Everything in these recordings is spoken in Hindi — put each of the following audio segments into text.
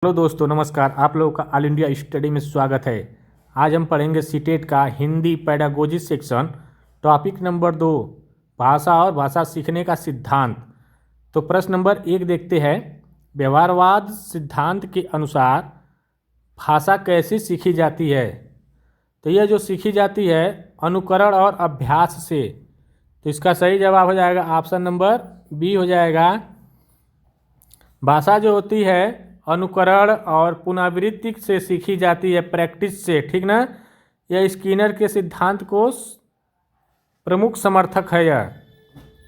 हेलो दोस्तों, नमस्कार। आप लोगों का ऑल इंडिया स्टडी में स्वागत है। आज हम पढ़ेंगे सीटेट का Hindi pedagogy section, topic number 2, भाषा और भाषा सीखने का सिद्धांत। तो प्रश्न नंबर 1 देखते हैं। व्यवहारवाद सिद्धांत के अनुसार भाषा कैसे सीखी जाती है? तो यह जो सीखी जाती है अनुकरण और अभ्यास से। तो इसका सही जवाब हो जाएगा ऑप्शन नंबर बी हो जाएगा। भाषा जो होती है अनुकरण और पुनरावृत्ति से सीखी जाती है, प्रैक्टिस से, ठीक ना। यह स्किनर के सिद्धांत को प्रमुख समर्थक है। यह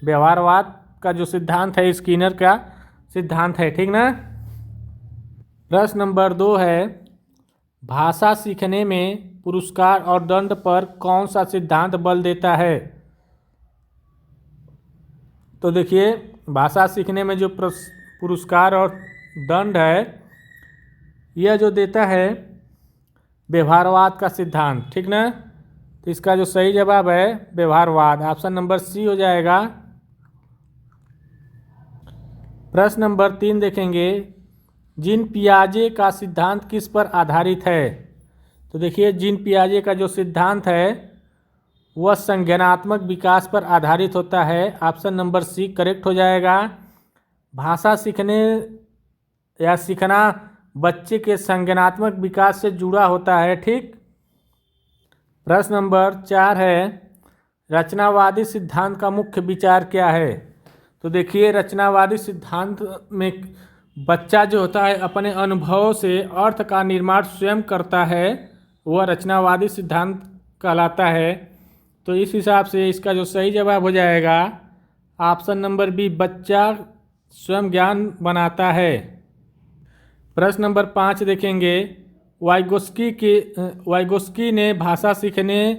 व्यवहारवाद का जो सिद्धांत है स्किनर का सिद्धांत है, ठीक ना। प्रश्न नंबर 2 है, भाषा सीखने में पुरस्कार और दंड पर कौन सा सिद्धांत बल देता है? तो देखिए, भाषा सीखने में जो पुरस्कार और दंड है यह जो देता है व्यवहारवाद का सिद्धांत, ठीक ना। तो इसका जो सही जवाब है व्यवहारवाद, ऑप्शन नंबर सी हो जाएगा। प्रश्न नंबर 3 देखेंगे, जीन पियाजे का सिद्धांत किस पर आधारित है? तो देखिए, जीन पियाजे का जो सिद्धांत है वह संज्ञानात्मक विकास पर आधारित होता है, ऑप्शन नंबर सी करेक्ट हो जाएगा। भाषा सीखने या सीखना बच्चे के संज्ञानात्मक विकास से जुड़ा होता है, ठीक। प्रश्न नंबर 4 है, रचनावादी सिद्धांत का मुख्य विचार क्या है? तो देखिए, रचनावादी सिद्धांत में बच्चा जो होता है अपने अनुभव से अर्थ का निर्माण स्वयं करता है, वह रचनावादी सिद्धांत कहलाता है। तो इस हिसाब से इसका जो सही जवाब हो जाएगा ऑप्शन नंबर बी, बच्चा स्वयं ज्ञान बनाता है। प्रश्न नंबर 5 देखेंगे, वाइगोस्की ने भाषा सीखने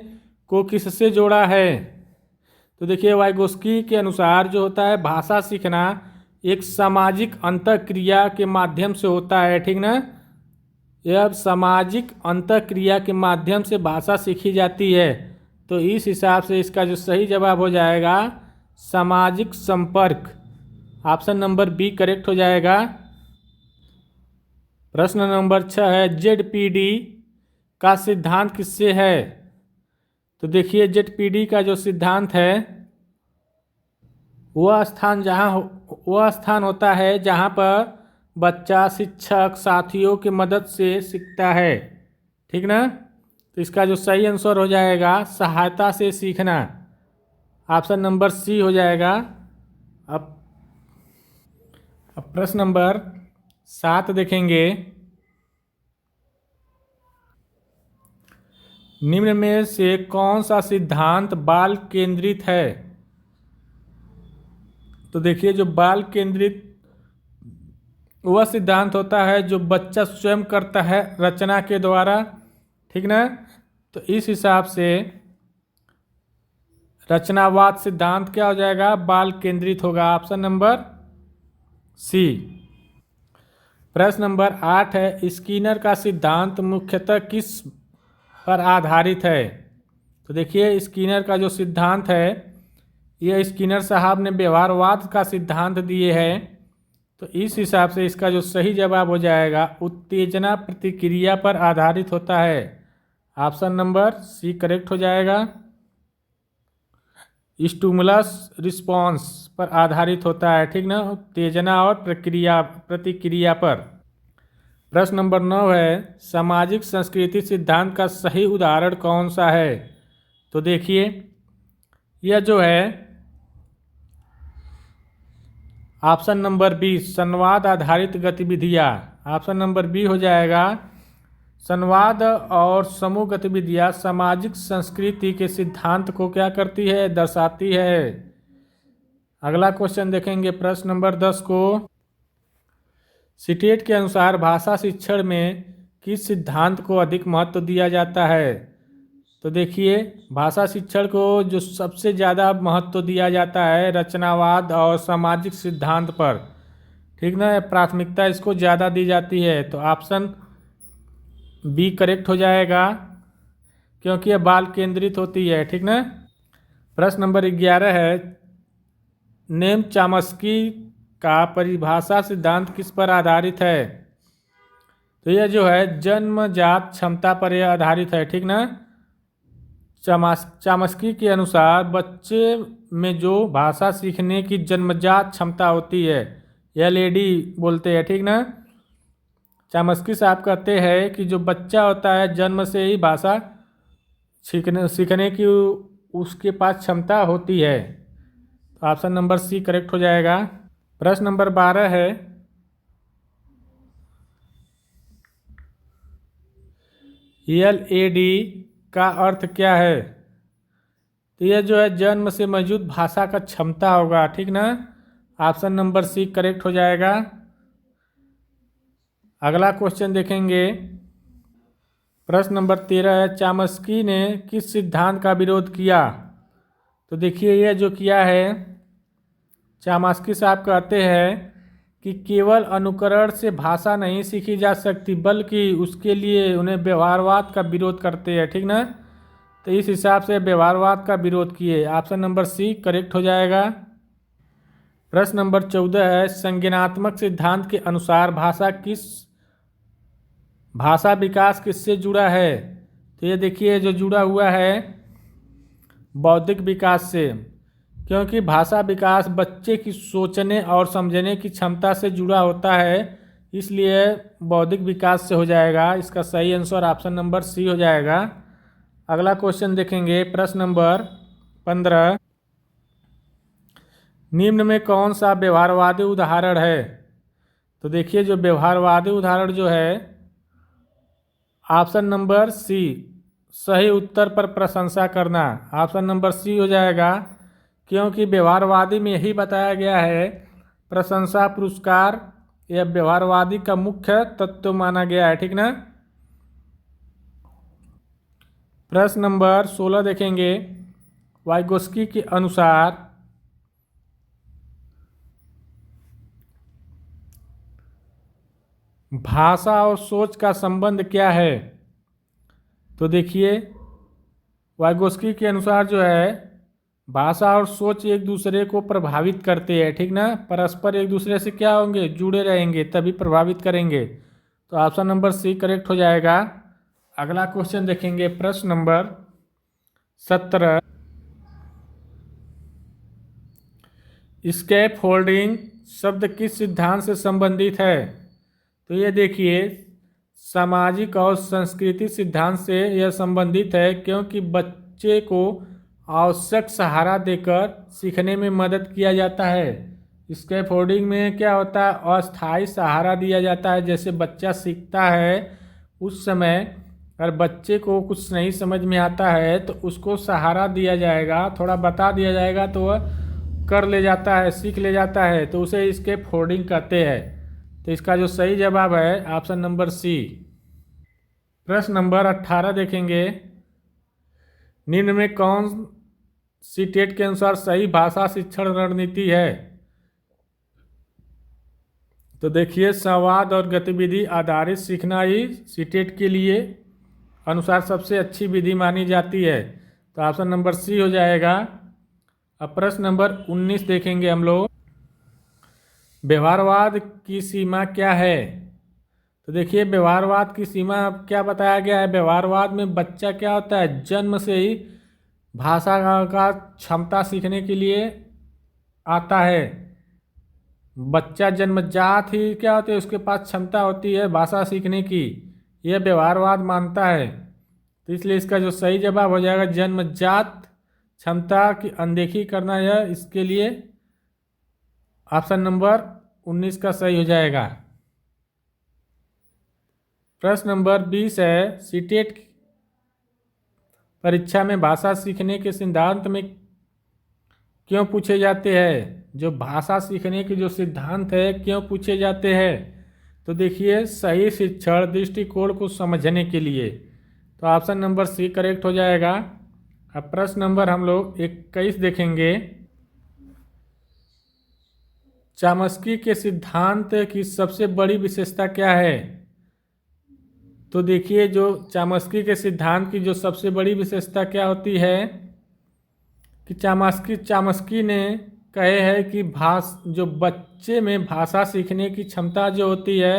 को किससे जोड़ा है? तो देखिए, वाइगोस्की के अनुसार जो होता है भाषा सीखना एक सामाजिक अंतःक्रिया के माध्यम से होता है, ठीक ना। यह सामाजिक अंतःक्रिया के माध्यम से भाषा सीखी जाती है। तो इस हिसाब से इसका जो सही जवाब हो जाएगा सामाजिक संपर्क, ऑप्शन नंबर बी करेक्ट हो जाएगा। प्रश्न नंबर 6 है, जेडपीडी का सिद्धांत किससे है? तो देखिए, जेडपीडी का जो सिद्धांत है वह स्थान होता है जहाँ पर बच्चा शिक्षक साथियों की मदद से सीखता है, ठीक ना। तो इसका जो सही आंसर हो जाएगा सहायता से सीखना, ऑप्शन नंबर सी हो जाएगा। अब प्रश्न नंबर 7 देखेंगे, निम्न में से कौन सा सिद्धांत बाल केंद्रित है? तो देखिए, जो बाल केंद्रित वह सिद्धांत होता है जो बच्चा स्वयं करता है रचना के द्वारा, ठीक ना। तो इस हिसाब से रचनावाद सिद्धांत क्या हो जाएगा? बाल केंद्रित होगा, ऑप्शन नंबर सी। प्रश्न नंबर 8 है, स्किनर का सिद्धांत मुख्यतः किस पर आधारित है? तो देखिए, स्किनर का जो सिद्धांत है यह स्किनर साहब ने व्यवहारवाद का सिद्धांत दिए हैं। तो इस हिसाब से इसका जो सही जवाब हो जाएगा उत्तेजना प्रतिक्रिया पर आधारित होता है, ऑप्शन नंबर सी करेक्ट हो जाएगा। स्टिमुलस रिस्पॉन्स पर आधारित होता है, ठीक ना, उत्तेजना और प्रतिक्रिया पर। प्रश्न नंबर 9 है, सामाजिक संस्कृति सिद्धांत का सही उदाहरण कौन सा है? तो देखिए, यह जो है ऑप्शन नंबर बी, संवाद आधारित गतिविधियाँ, ऑप्शन नंबर बी हो जाएगा। संवाद और समूह गतिविधियाँ सामाजिक संस्कृति के सिद्धांत को क्या करती है? दर्शाती है। अगला क्वेश्चन देखेंगे, प्रश्न नंबर 10 को, सीटेट के अनुसार भाषा शिक्षण में किस सिद्धांत को अधिक महत्व दिया जाता है? तो देखिए, भाषा शिक्षण को जो सबसे ज़्यादा महत्व दिया जाता है रचनावाद और सामाजिक सिद्धांत पर, ठीक ना, प्राथमिकता इसको ज़्यादा दी जाती है। तो ऑप्शन बी करेक्ट हो जाएगा क्योंकि यह बाल केंद्रित होती है, ठीक ना। प्रश्न नंबर 11 है, नेम चॉम्स्की का परिभाषा सिद्धांत किस पर आधारित है? तो यह जो है जन्मजात क्षमता पर यह आधारित है, ठीक ना। चामस्की के अनुसार बच्चे में जो भाषा सीखने की जन्मजात क्षमता होती है, यह लेडी बोलते हैं, ठीक ना। चामस्की साहब कहते हैं कि जो बच्चा होता है जन्म से ही भाषा सीखने की उसके पास क्षमता होती है। तो ऑप्शन नंबर सी करेक्ट हो जाएगा। प्रश्न नंबर 12 है, LAD का अर्थ क्या है। तो यह जो है जन्म से मौजूद भाषा का क्षमता होगा, ठीक ना। ऑप्शन नंबर सी करेक्ट हो जाएगा। अगला क्वेश्चन देखेंगे। प्रश्न नंबर 13 है, चामस्की ने किस सिद्धांत का विरोध किया। तो देखिए यह जो किया है, चामस्की साहब कहते हैं कि केवल अनुकरण से भाषा नहीं सीखी जा सकती, बल्कि उसके लिए उन्हें व्यवहारवाद का विरोध करते हैं, ठीक ना। तो इस हिसाब से व्यवहारवाद का विरोध किए। ऑप्शन नंबर सी करेक्ट हो जाएगा। प्रश्न नंबर 14 है, संज्ञानात्मक सिद्धांत के अनुसार भाषा विकास किससे जुड़ा है। तो ये देखिए जो जुड़ा हुआ है बौद्धिक विकास से, क्योंकि भाषा विकास बच्चे की सोचने और समझने की क्षमता से जुड़ा होता है, इसलिए बौद्धिक विकास से हो जाएगा। इसका सही आंसर ऑप्शन नंबर सी हो जाएगा। अगला क्वेश्चन देखेंगे। प्रश्न नंबर 15, निम्न में कौन सा व्यवहारवादी उदाहरण है। तो देखिए जो व्यवहारवादी उदाहरण जो है, ऑप्शन नंबर सी सही उत्तर पर प्रशंसा करना, ऑप्शन नंबर सी हो जाएगा। क्योंकि व्यवहारवादी में यही बताया गया है, प्रशंसा पुरस्कार यह व्यवहारवादी का मुख्य तत्व माना गया है, ठीक ना। प्रश्न नंबर 16 देखेंगे। वाइगोस्की के अनुसार भाषा और सोच का संबंध क्या है। तो देखिए वाइगोस्की के अनुसार जो है भाषा और सोच एक दूसरे को प्रभावित करते हैं, ठीक ना। परस्पर एक दूसरे से क्या होंगे, जुड़े रहेंगे, तभी प्रभावित करेंगे। तो ऑप्शन नंबर सी करेक्ट हो जाएगा। अगला क्वेश्चन देखेंगे। प्रश्न नंबर 17, स्कैप फोल्डिंग शब्द किस सिद्धांत से संबंधित है। तो ये देखिए सामाजिक और सांस्कृतिक सिद्धांत से यह संबंधित है, क्योंकि बच्चे को आवश्यक सहारा देकर सीखने में मदद किया जाता है। स्कैफोल्डिंग में क्या होता है, अस्थायी सहारा दिया जाता है। जैसे बच्चा सीखता है उस समय अगर बच्चे को कुछ नहीं समझ में आता है तो उसको सहारा दिया जाएगा, थोड़ा बता दिया जाएगा तो वह कर ले जाता है, सीख ले जाता है, तो उसे स्कैफोल्डिंग कहते हैं। तो इसका जो सही जवाब है ऑप्शन नंबर सी। प्रश्न नंबर 18 देखेंगे। निम्न में कौन सी टेट के अनुसार सही भाषा शिक्षण रणनीति है। तो देखिए संवाद और गतिविधि आधारित सीखना ही सीटेट के लिए अनुसार सबसे अच्छी विधि मानी जाती है। तो ऑप्शन नंबर सी हो जाएगा। अब प्रश्न नंबर 19 देखेंगे हम लोग। व्यवहारवाद की सीमा क्या है। तो देखिए व्यवहारवाद की सीमा क्या बताया गया है। व्यवहारवाद में बच्चा क्या होता है, जन्म से ही भाषा का क्षमता सीखने के लिए आता है। बच्चा जन्मजात ही क्या होती है, उसके पास क्षमता होती है भाषा सीखने की, यह व्यवहारवाद मानता है। तो इसलिए इसका जो सही जवाब हो जाएगा जन्मजात क्षमता की अनदेखी करना, यह इसके लिए ऑप्शन नंबर 19 का सही हो जाएगा। प्रश्न नंबर 20 है, सीटेट परीक्षा में भाषा सीखने के सिद्धांत में क्यों पूछे जाते हैं। जो भाषा सीखने के जो सिद्धांत है क्यों पूछे जाते हैं। तो देखिए सही शिक्षण दृष्टिकोण को समझने के लिए। तो ऑप्शन नंबर सी करेक्ट हो जाएगा। अब प्रश्न नंबर हम लोग 21 देखेंगे। चामस्की के सिद्धांत की सबसे बड़ी विशेषता क्या है। तो देखिए जो चामस्की के सिद्धांत की जो सबसे बड़ी विशेषता क्या होती है कि चामस्की ने कहे है कि जो बच्चे में भाषा सीखने की क्षमता जो होती है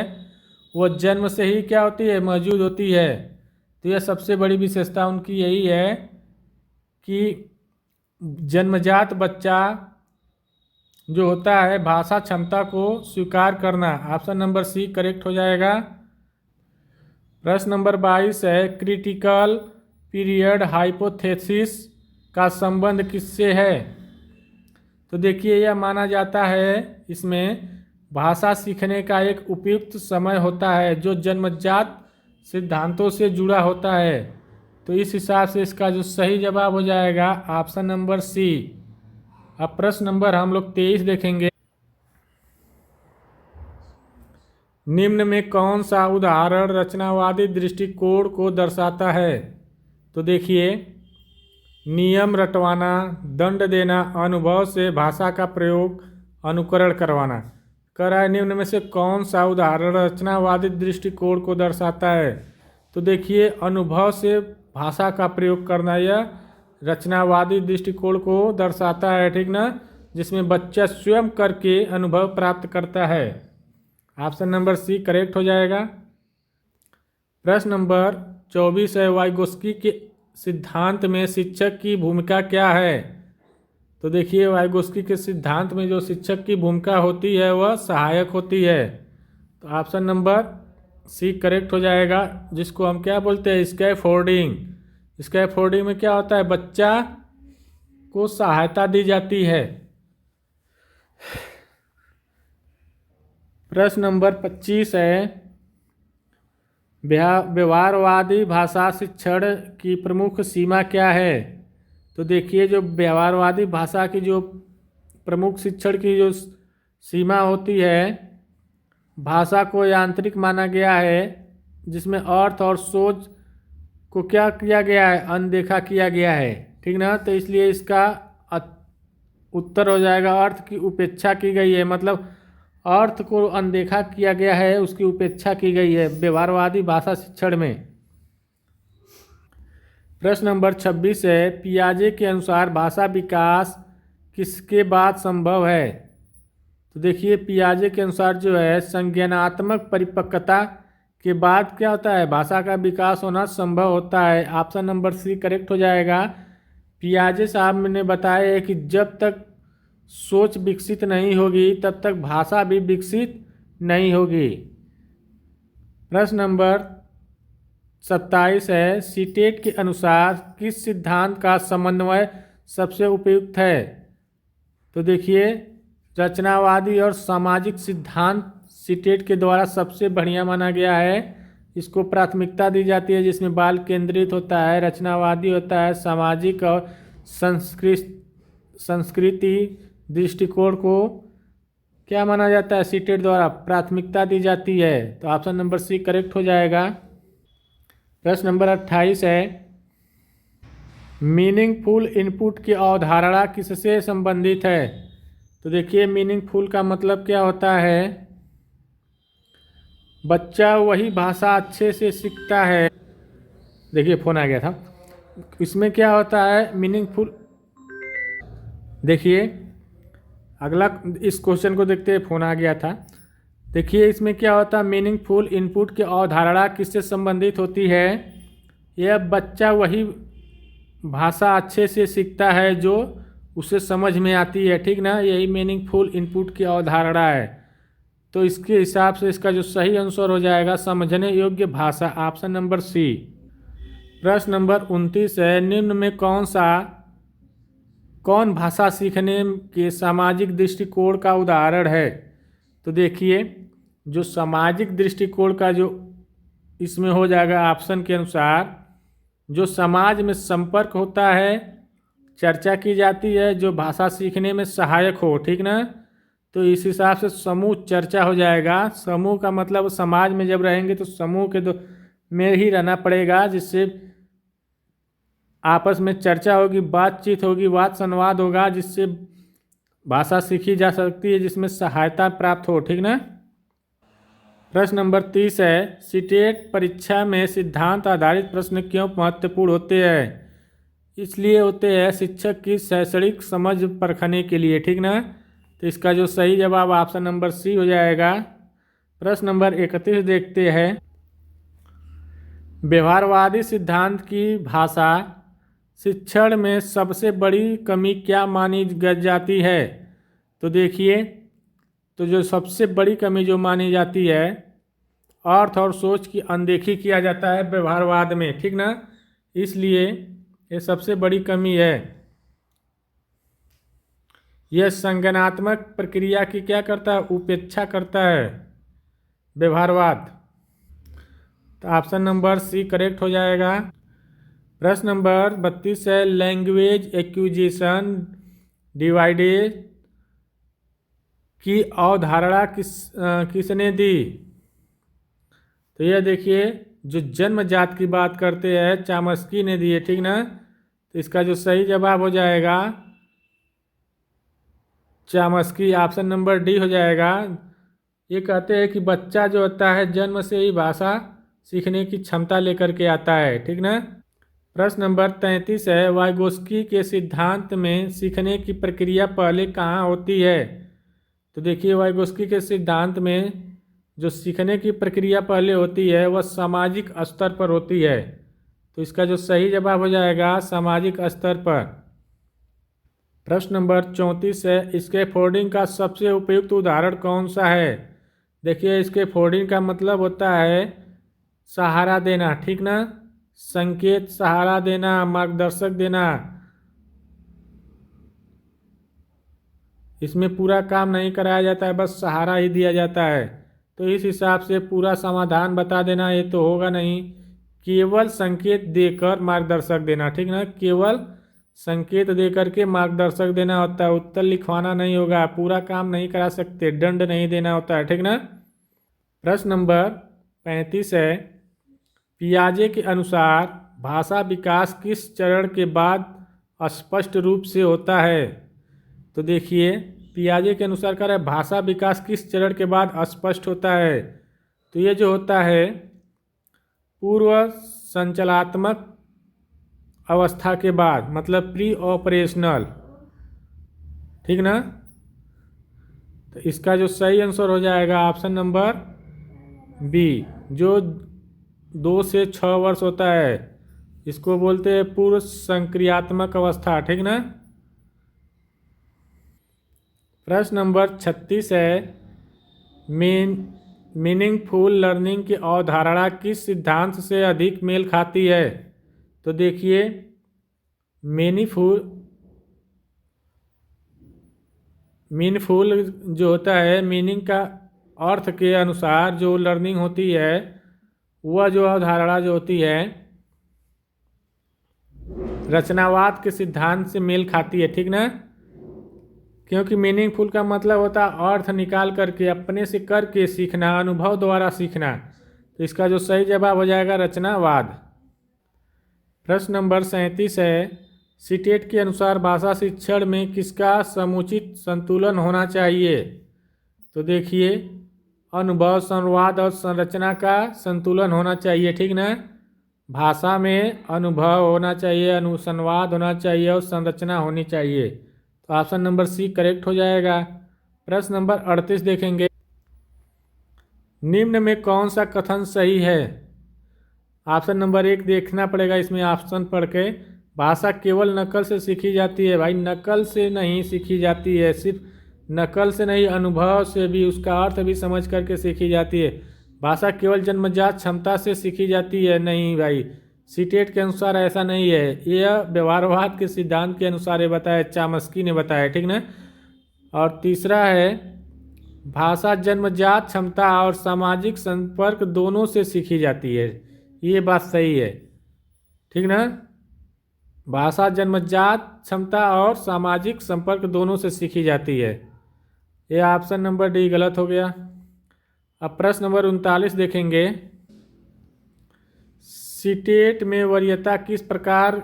वो जन्म से ही क्या होती है, मौजूद होती है। तो यह सबसे बड़ी विशेषता उनकी यही है कि जन्मजात बच्चा जो होता है भाषा क्षमता को स्वीकार करना। ऑप्शन नंबर सी करेक्ट हो जाएगा। प्रश्न नंबर 22 है, क्रिटिकल पीरियड हाइपोथेसिस का संबंध किससे है? तो देखिए, यह माना जाता है इसमें भाषा सीखने का एक उपयुक्त समय होता है जो जन्मजात सिद्धांतों से जुड़ा होता है। तो इस हिसाब से इसका जो सही जवाब हो जाएगा ऑप्शन नंबर सी। अब प्रश्न नंबर हम लोग 23 देखेंगे। निम्न में कौन सा उदाहरण रचनावादी दृष्टिकोण को दर्शाता है? तो देखिए, नियम रटवाना, दंड देना, अनुभव से भाषा का प्रयोग, अनुकरण करवाना। कह रहा है निम्न में से कौन सा उदाहरण रचनावादी दृष्टिकोण को दर्शाता है? तो देखिए, अनुभव से भाषा का प्रयोग करना यह रचनावादी दृष्टिकोण को दर्शाता है, ठीक ना, जिसमें बच्चा स्वयं करके अनुभव प्राप्त करता है। ऑप्शन नंबर सी करेक्ट हो जाएगा। प्रश्न नंबर 24 है, वाइगोस्की के सिद्धांत में शिक्षक की भूमिका क्या है? तो देखिए, वाइगोस्की के सिद्धांत में जो शिक्षक की भूमिका होती है वह सहायक होती है। तो ऑप्शन नंबर सी करेक्ट हो जाएगा, जिसको हम क्या बोलते हैं, स्कैफोल्डिंग। स्कैफोल्डिंग में क्या होता है, बच्चा को सहायता दी जाती है। प्रश्न नंबर 25 है, व्यवहारवादी भाषा शिक्षण की प्रमुख सीमा क्या है? तो देखिए, जो व्यवहारवादी भाषा की जो प्रमुख शिक्षण की जो सीमा होती है, भाषा को यांत्रिक माना गया है, जिसमें अर्थ और सोच को क्या किया गया है, अनदेखा किया गया है, ठीक ना। तो इसलिए इसका उत्तर हो जाएगा अर्थ की उपेक्षा की गई है, मतलब अर्थ को अनदेखा किया गया है, उसकी उपेक्षा की गई है व्यवहारवादी भाषा शिक्षण में। प्रश्न नंबर 26 है, पियाजे के अनुसार भाषा विकास किसके बाद संभव है? तो देखिए, पियाजे के अनुसार जो है संज्ञानात्मक परिपक्वता के बाद क्या होता है, भाषा का विकास होना संभव होता है। ऑप्शन नंबर सी करेक्ट हो जाएगा। पियाजे साहब ने बताया है कि जब तक सोच विकसित नहीं होगी तब तक भाषा भी विकसित नहीं होगी। प्रश्न नंबर 27 है, सीटेट के अनुसार किस सिद्धांत का समन्वय सबसे उपयुक्त है? तो देखिए, रचनावादी और सामाजिक सिद्धांत सीटेट के द्वारा सबसे बढ़िया माना गया है। इसको प्राथमिकता दी जाती है, जिसमें बाल केंद्रित होता है, रचनावादी होता है, सामाजिक और संस्कृति दृष्टिकोण को क्या माना जाता है, सीटेट द्वारा प्राथमिकता दी जाती है। तो ऑप्शन नंबर सी करेक्ट हो जाएगा। प्रश्न नंबर 28 है, मीनिंगफुल इनपुट की अवधारणा किससे संबंधित है? तो देखिए, मीनिंगफुल का मतलब क्या होता है, बच्चा वही भाषा अच्छे से सीखता है। देखिए, फ़ोन आ गया था। इसमें क्या होता है मीनिंगफुल, देखिए अगला इस क्वेश्चन को देखते हैं, फ़ोन आ गया था। देखिए, इसमें क्या होता है, मीनिंगफुल इनपुट की अवधारणा किससे संबंधित होती है? यह बच्चा वही भाषा अच्छे से सीखता है जो उसे समझ में आती है, ठीक ना, यही मीनिंगफुल इनपुट की अवधारणा है। तो इसके हिसाब से इसका जो सही आंसर हो जाएगा समझने योग्य भाषा, ऑप्शन नंबर सी। प्रश्न नंबर 29 है, निम्न में कौन भाषा सीखने के सामाजिक दृष्टिकोण का उदाहरण है? तो देखिए, जो सामाजिक दृष्टिकोण का जो इसमें हो जाएगा ऑप्शन के अनुसार, जो समाज में संपर्क होता है, चर्चा की जाती है, जो भाषा सीखने में सहायक हो, ठीक ना। तो इस हिसाब से समूह चर्चा हो जाएगा। समूह का मतलब समाज में जब रहेंगे तो समूह के में ही रहना पड़ेगा, जिससे आपस में चर्चा होगी, बातचीत होगी, वाद संवाद होगा, जिससे भाषा सीखी जा सकती है, जिसमें सहायता प्राप्त हो, ठीक ना। प्रश्न नंबर 30 है, सीटेट परीक्षा में सिद्धांत आधारित प्रश्न क्यों महत्वपूर्ण होते हैं? इसलिए होते हैं शिक्षक की शैक्षणिक समझ परखने के लिए, ठीक ना। तो इसका जो सही जवाब ऑप्शन नंबर सी हो जाएगा। प्रश्न नंबर 31 देखते हैं। व्यवहारवादी सिद्धांत की भाषा शिक्षण में सबसे बड़ी कमी क्या मानी जाती है? तो देखिए, तो जो सबसे बड़ी कमी जो मानी जाती है, अर्थ और सोच की अनदेखी किया जाता है व्यवहारवाद में, ठीक ना। इसलिए ये सबसे बड़ी कमी है। यह संज्ञानात्मक प्रक्रिया की क्या करता है? उपेक्षा करता है व्यवहारवाद। तो ऑप्शन नंबर सी करेक्ट हो जाएगा। प्रश्न नंबर 32 है, लैंग्वेज एक्विजिशन डिवाइडेड की अवधारणा किसने दी? तो यह देखिए, जो जन्मजात की बात करते हैं चामस्की ने दी है, ठीक ना। तो इसका जो सही जवाब हो जाएगा चामस्की, ऑप्शन नंबर डी हो जाएगा। ये कहते हैं कि बच्चा जो होता है जन्म से ही भाषा सीखने की क्षमता लेकर के आता है, ठीक ना। प्रश्न नंबर 33 है, वाइगोस्की के सिद्धांत में सीखने की प्रक्रिया पहले कहाँ होती है? तो देखिए, वाइगोस्की के सिद्धांत में जो सीखने की प्रक्रिया पहले होती है वह सामाजिक स्तर पर होती है। तो इसका जो सही जवाब हो जाएगा सामाजिक स्तर पर। प्रश्न नंबर 34 है, स्कैफोल्डिंग का सबसे उपयुक्त उदाहरण कौन सा है? देखिए, स्कैफोल्डिंग का मतलब होता है सहारा देना, ठीक ना। संकेत, सहारा देना, मार्गदर्शक देना। इसमें पूरा काम नहीं कराया जाता है, बस सहारा ही दिया जाता है। तो इस हिसाब से पूरा समाधान बता देना ये तो होगा नहीं, केवल संकेत देकर मार्गदर्शक देना, ठीक ना। केवल संकेत देकर के मार्गदर्शक देना होता है, उत्तर लिखवाना नहीं होगा, पूरा काम नहीं करा सकते, दंड नहीं देना होता है, ठीक ना। प्रश्न नंबर 35 है, पियाजे के अनुसार भाषा विकास किस चरण के बाद स्पष्ट रूप से होता है? तो देखिए, पियाजे के अनुसार कह रहा है भाषा विकास किस चरण के बाद स्पष्ट होता है? तो ये जो होता है पूर्व संचलात्मक अवस्था के बाद, मतलब प्री ऑपरेशनल, ठीक ना। तो इसका जो सही आंसर हो जाएगा ऑप्शन नंबर बी, जो 2 से 6 वर्ष होता है, इसको बोलते हैं पूर्व संक्रियात्मक अवस्था, ठीक ना। प्रश्न नंबर 36 है, मीनिंगफुल लर्निंग की अवधारणा किस सिद्धांत से अधिक मेल खाती है? तो देखिए, मीनिंगफुल जो होता है, मीनिंग का अर्थ के अनुसार जो लर्निंग होती है, वह जो अवधारणा जो होती है रचनावाद के सिद्धांत से मेल खाती है, ठीक ना। क्योंकि मीनिंगफुल का मतलब होता है अर्थ निकाल करके, अपने से करके सीखना, अनुभव द्वारा सीखना। तो इसका जो सही जवाब हो जाएगा रचनावाद। प्रश्न नंबर 37 है, सीटेट के अनुसार भाषा शिक्षण में किसका समुचित संतुलन होना चाहिए? तो देखिए, अनुभव, संवाद और संरचना का संतुलन होना चाहिए, ठीक ना। भाषा में अनुभव होना चाहिए, अनुसंवाद होना चाहिए और संरचना होनी चाहिए। तो ऑप्शन नंबर सी करेक्ट हो जाएगा। प्रश्न नंबर 38 देखेंगे, निम्न में कौन सा कथन सही है? ऑप्शन नंबर 1 देखना पड़ेगा इसमें ऑप्शन पढ़ के। भाषा केवल नकल से सीखी जाती है। भाई, नकल से नहीं सीखी जाती है, सिर्फ नकल से नहीं, अनुभव से भी, उसका अर्थ भी समझ करके सीखी जाती है। भाषा केवल जन्मजात क्षमता से सीखी जाती है, नहीं भाई, सीटेट के अनुसार ऐसा नहीं है। यह व्यवहारवाद के सिद्धांत के अनुसार ये बताया, चामस्की ने बताया, ठीक ना। और तीसरा है, भाषा जन्मजात क्षमता और सामाजिक संपर्क दोनों से सीखी जाती है। ये बात सही है, ठीक ना। भाषा जन्मजात क्षमता और सामाजिक संपर्क दोनों से सीखी जाती है। ये ऑप्शन नंबर डी गलत हो गया। अब प्रश्न नंबर 39 देखेंगे, सीटेट में वरीयता किस प्रकार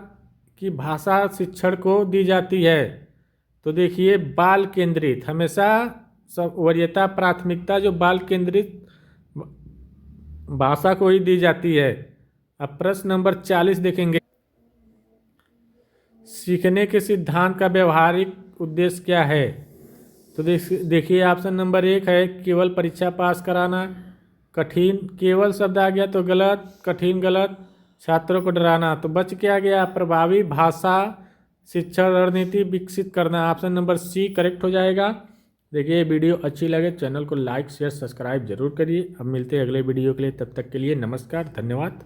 की भाषा शिक्षण को दी जाती है? तो देखिए, बाल केंद्रित, हमेशा सब वरीयता, प्राथमिकता जो बाल केंद्रित भाषा को ही दी जाती है। अब प्रश्न नंबर 40 देखेंगे, सीखने के सिद्धांत का व्यवहारिक उद्देश्य क्या है? तो देखिए ऑप्शन नंबर 1 है केवल परीक्षा पास कराना। कठिन केवल शब्द आ गया तो गलत, कठिन गलत, छात्रों को डराना। तो बच क्या गया, प्रभावी भाषा शिक्षण रणनीति विकसित करना। ऑप्शन नंबर सी करेक्ट हो जाएगा। देखिए वीडियो अच्छी लगे चैनल को लाइक शेयर सब्सक्राइब जरूर करिए। अब मिलते हैं अगले वीडियो के लिए, तब तक के लिए नमस्कार, धन्यवाद।